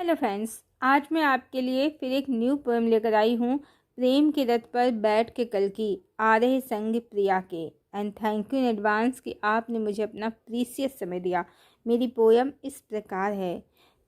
Hello friends, आज मैं आपके लिए फिर एक न्यू पोएम लेकर आई हूँ। प्रेम के रथ पर बैठ के कल्कि आ रहे संग प्रिया के। And thank you in advance कि आपने मुझे अपना प्रीसियस समय दिया। मेरी पोएम इस प्रकार है।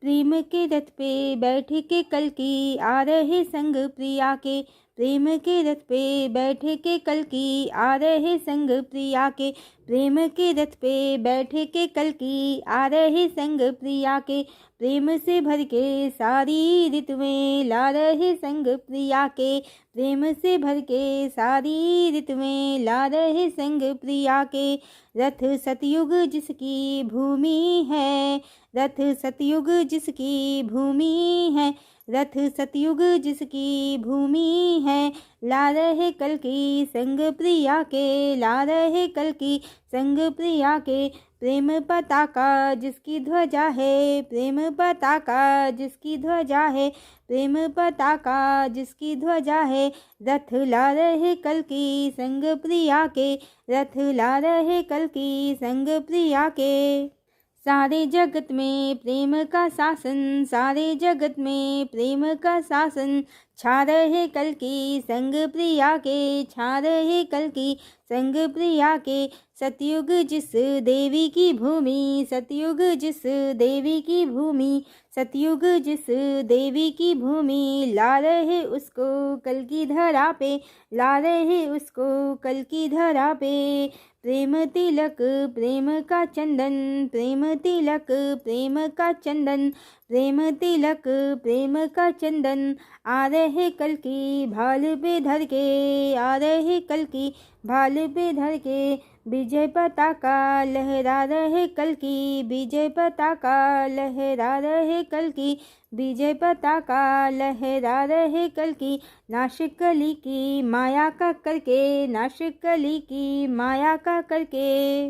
प्रेम के रथ पे बैठ के कल्कि आ रहे संग प्रिया के। प्रेम के रथ पे बैठ के कल्कि आ रहे संग प्रिया के। प्रेम के रथ पे बैठ के कल्कि आ रहे संग प्रिया के। प्रेम से भर के सारी ऋतुएं ला रहे संग प्रिया के। प्रेम से भर के सारी ऋतुएं ला रहे संग प्रिया के। रथ सतयुग जिसकी भूमि है, रथ सतयुग जिसकी भूमि है, रथ सतयुग जिसकी भूमि है। ला रहे कल्कि संग प्रिया के, ला रहे कल्कि संग प्रिया के। प्रेम पताका जिसकी ध्वजा है, प्रेम पताका जिसकी ध्वजा है, प्रेम पताका जिसकी ध्वजा है। रथ ला रहे कल्कि संग प्रिया के, रथ ला रहे कल्कि संग प्रिया के। सारे जगत में प्रेम का शासन, सारे जगत में प्रेम का शासन। छा रहे कल्कि संग प्रिया के, छा रहे कल्कि संग प्रिया के। सतयुग जिस देवी की भूमि, सतयुग जिस देवी की भूमि, सतयुग जिस देवी की भूमि। ला रहे उसको कल की धरा पे, ला रहे उसको कल की धरा पे। प्रेम तिलक प्रेम का चंदन, प्रेम तिलक प्रेम का चंदन, प्रेम तिलक प्रेम का चंदन। आ रहे कल्कि भाल पे धर के, आ रहे कल्कि भाल पे धर के। विजय पताका लहरा रहे कल्कि, विजय पताका लहरा रहे कल्कि, विजय पताका लहरा रहे कल्कि। नाशिक कली की माया का करके, नाशिक कली की माया का करके।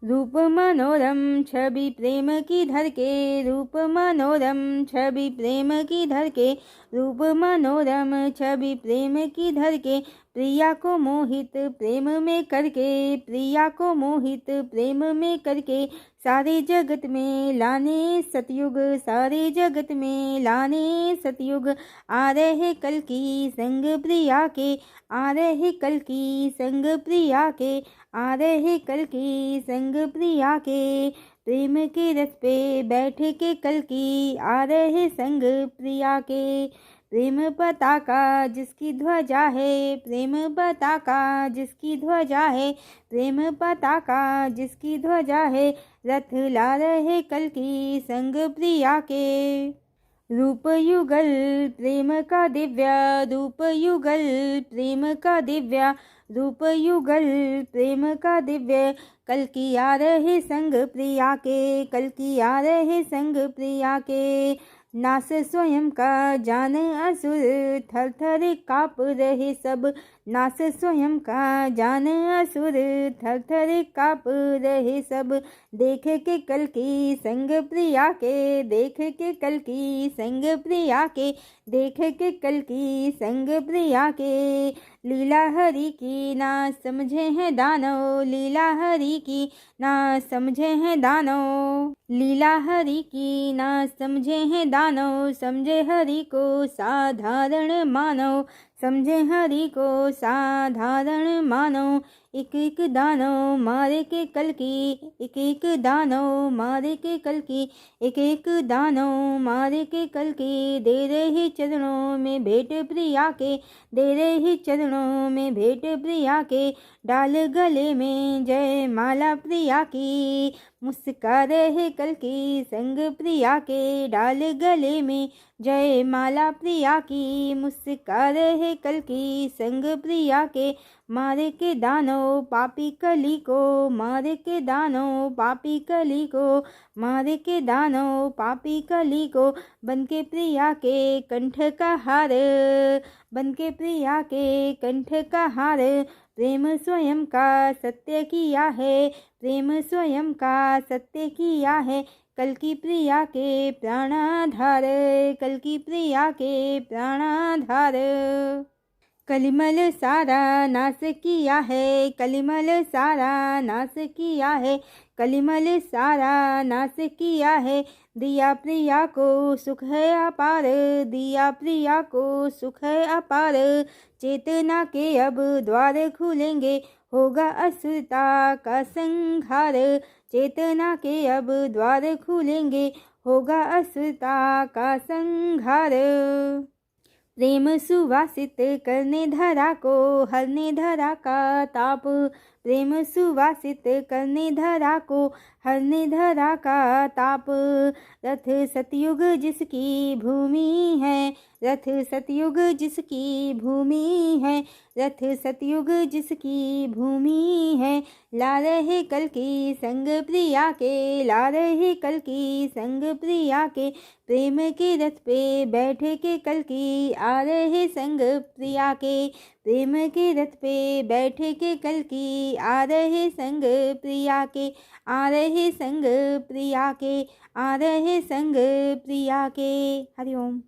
रूप मनोरम छवि प्रेम की धर के, रूप मनोरम छवि प्रेम की धर के, रूप मनोरम छवि प्रेम की धर के। प्रिया को मोहित प्रेम में करके, प्रिया को मोहित प्रेम में करके। सारे जगत में लाने सतयुग, सारे जगत में लाने सतयुग। आ रहे कल्कि संग प्रिया के, आ रहे कल्कि संग प्रिया के, आ रहे कल्कि संग प्रिया के। प्रेम के रथ पे बैठ के कल्कि आ रहे संग प्रिया के। प्रेम पताका जिसकी ध्वजा है, प्रेम पताका जिसकी ध्वजा है, प्रेम पताका जिसकी ध्वजा है। रथ ला रहे कल्कि संग प्रिया के। रूप युगल प्रेम का दिव्या, रूप युगल प्रेम का दिव्या, रूप युगल प्रेम का दिव्य। कल्कि आ रहे संग प्रिया के, कल्कि आ रहे संग प्रिया के। नास स्वयं का जान असुर थर थर काँप रहे सब, नास स्वयं का जान असुर थर थर काँप रहे सब। देख के कल्कि संग प्रिया के, देख के कल्कि संग प्रिया के, देख के कल्कि संग प्रिया के। लीला हरि की ना समझे हैं दानव, लीला हरि की ना समझे हैं दानव, लीला हरि की ना समझे हैं दानव। समझे हरि को साधारण मानव, समझे हरि को साधारण मानव। एक एक दानव मारे के कल्कि, एक एक दानव मारे के कल्कि, एक एक दानव मारे के कल्कि। दे रहे चरणों में भेंट प्रिया के, दे रहे चरणों में भेंट प्रिया के। डाल गले में जय माला प्रिया की, मुस्का रहे कल्कि संग प्रिया के। डाल गले में जय माला प्रिया की, मुस्का रहे कल्कि संग प्रिया के। मारे के दानव पापी कली को, मारे के दानव पापी कली को, मारे के दानव पापी कली को। बन के प्रिया के कंठ का हार, बन के प्रिया के कंठ का हार। प्रेम स्वयं का सत्य किया है, प्रेम स्वयं का सत्य किया है। कल्कि प्रिया के प्राणाधार, कल्कि प्रिया के प्राणाधार। कलिमल सारा नाश किया है, कलिमल सारा नाश किया है, कलिमल सारा नाश किया है। दिया प्रिया को सुख है अपार, दिया प्रिया को सुख है अपार। चेतना के अब द्वार खुलेंगे, होगा असुरता का संहार। चेतना के अब द्वार खुलेंगे, होगा असुरता का संहार। प्रेम सुवासित करने धरा को, हरने धरा का ताप। प्रेम सुवासित करने धरा को, हरने धरा का ताप। रथ सतयुग जिसकी भूमि है, रथ सतयुग जिसकी भूमि है, रथ सतयुग जिसकी भूमि है। ला रहे कल की संग प्रिया के, ला रहे कल की संग प्रिया के। प्रेम के रथ पे बैठ के कल की आ रहे संग प्रिया के। प्रेम के रथ पे बैठ के कल की आ रहे संग प्रिया के, आ रहे संग प्रिया के, आ रहे संग प्रिया के। हरि ओम।